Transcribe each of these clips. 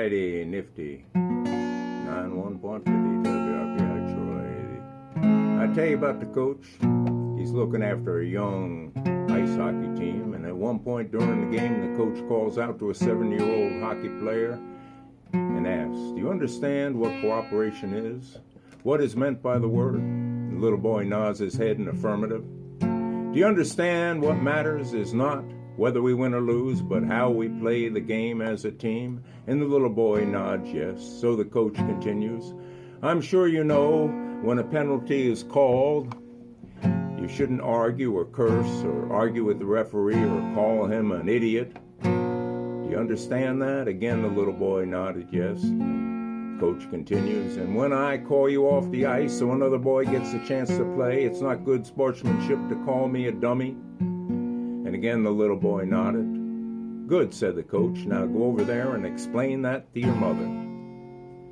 Alrighty, nifty. 91.50 WRPI Troy. I tell you about the coach. He's looking after a young ice hockey team, and at one point during the game, the coach calls out to a 7-year-old hockey player and asks, "Do you understand what cooperation is? What is meant by the word?" The little boy nods his head in affirmative. "Do you understand what matters is not whether we win or lose, but how we play the game as a team?" And the little boy nods yes. So the coach continues, "I'm sure you know when a penalty is called, you shouldn't argue or curse or argue with the referee or call him an idiot. Do you understand that?" Again, the little boy nodded yes. Coach continues, "And when I call you off the ice so another boy gets a chance to play, it's not good sportsmanship to call me a dummy." And again the little boy nodded. "Good," said the coach. "Now go over there and explain that to your mother,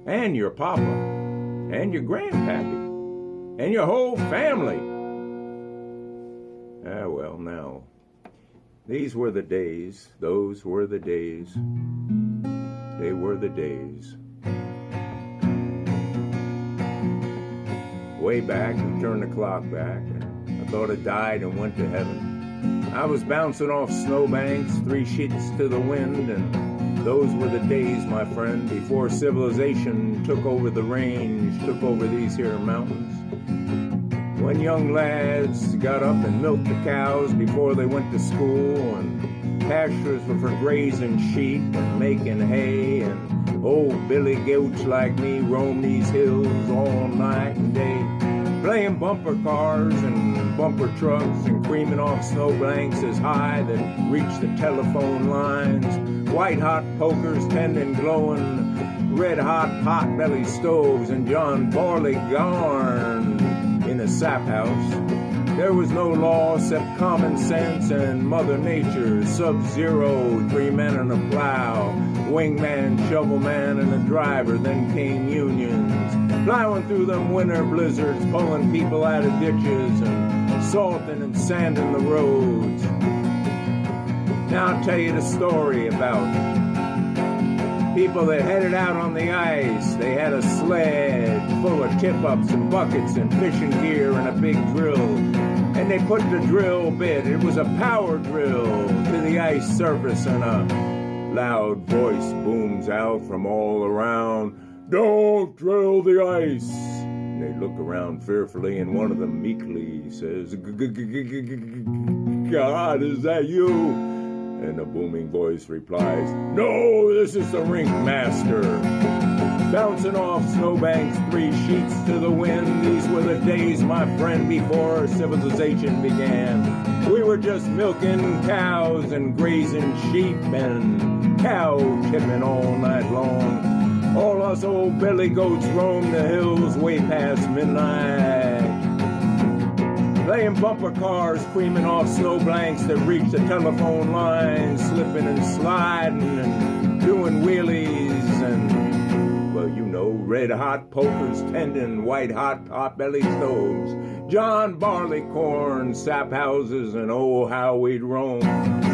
and your papa, and your grandpappy, and your whole family." Well, now, these were the days, those were the days, they were the days. Way back, we turned the clock back, and I thought it died and went to heaven. I was bouncing off snowbanks, 3 sheets to the wind, and those were the days, my friend, before civilization took over the range, took over these here mountains. When young lads got up and milked the cows before they went to school, and pastures were for grazing sheep and making hay, and old Billy Goats like me roamed these hills all night and day, playing bumper cars and bumper trucks and creaming off snowbanks as high that reached the telephone lines, white-hot pokers tending glowing, red-hot pot-belly stoves, and John Barley Garn in a sap house. There was no law except common sense and Mother Nature, Sub-Zero, 3 men and a plow, wingman, shovelman, and a driver. Then came unions, plowing through them winter blizzards, pulling people out of ditches and salting and sanding the roads. Now I'll tell you the story about people that headed out on the ice. They had a sled full of tip-ups and buckets and fishing gear and a big drill. And they put the drill bit, it was a power drill, to the ice surface, and a loud voice booms out from all around, "Don't drill the ice." And they look around fearfully, and one of them meekly says, "God, is that you?" And a booming voice replies, "No, this is the rink master." Bouncing off snowbanks, 3 sheets to the wind. These were the days, my friend, before civilization began. We were just milking cows and grazing sheep and cow tipping all night long. All us old Billy Goats roamed the hills way past midnight, playing bumper cars, creaming off snowbanks that reached the telephone lines, slipping and sliding and doing wheelies and, well, you know, red-hot pokers tending white-hot pot-belly stoves, John Barleycorn, sap houses, and oh, how we'd roam.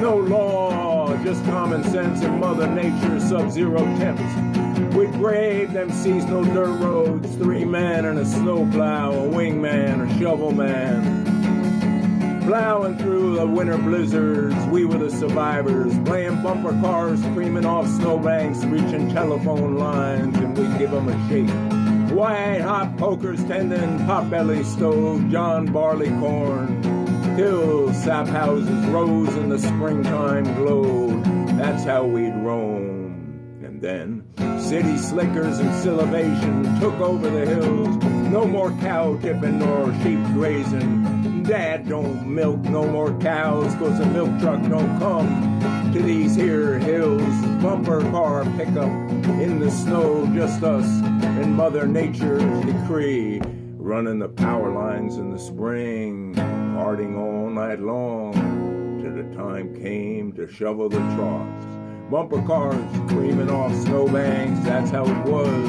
No law, just common sense and Mother Nature's Sub-Zero temps. We'd brave them seasonal dirt roads, 3 men and a snowplow, a wingman, a shovelman. Plowing through the winter blizzards, we were the survivors, playing bumper cars, creaming off snowbanks, reaching telephone lines, and we'd give them a shake. White-hot pokers tending pot-belly stove, John Barleycorn, till sap houses rose in the springtime glowed. That's how we'd roam. And then city slickers and silivation took over the hills. No more cow tipping nor sheep grazing. Dad don't milk no more cows, 'cause the milk truck don't come to these here hills. Bumper car pickup in the snow, just us and Mother Nature's decree. Running the power lines in the spring, partying all night long, till the time came to shovel the troughs. Bumper cars creaming off snowbanks, that's how it was.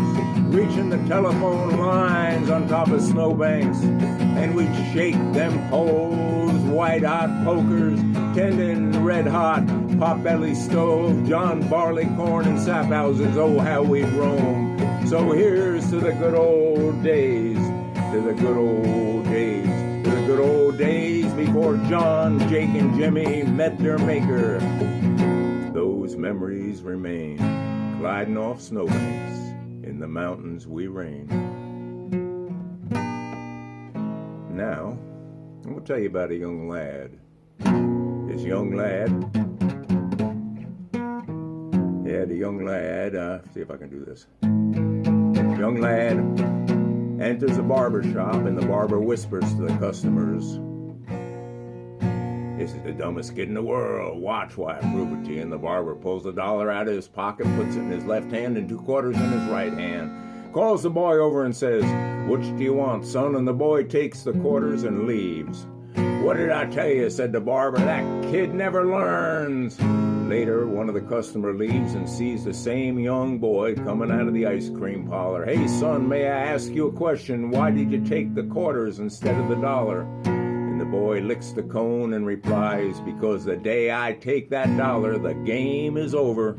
Reaching the telephone lines on top of snowbanks, and we'd shake them poles, white-hot pokers, tending red-hot potbelly stove, John Barleycorn and sap houses, oh how we'd roam. So here's to the good old days, to the good old days, to the good old days before John, Jake, and Jimmy met their maker. Those memories remain, gliding off snowbanks, in the mountains we reign. Now, I'm going to tell you about a young lad. This young lad, the young lad, see if I can do this. Young lad enters a barber shop and the barber whispers to the customers, "This is the dumbest kid in the world. Watch while I prove it to you." And the barber pulls $1 out of his pocket, puts it in his left hand and 2 quarters in his right hand. Calls the boy over and says, "Which do you want, son?" And the boy takes the quarters and leaves. "What did I tell you?" said the barber. "That kid never learns." Later, one of the customer leaves and sees the same young boy coming out of the ice cream parlor. "Hey, son, may I ask you a question? Why did you take the quarters instead of the $1? And the boy licks the cone and replies, "Because the day I take that $1, the game is over."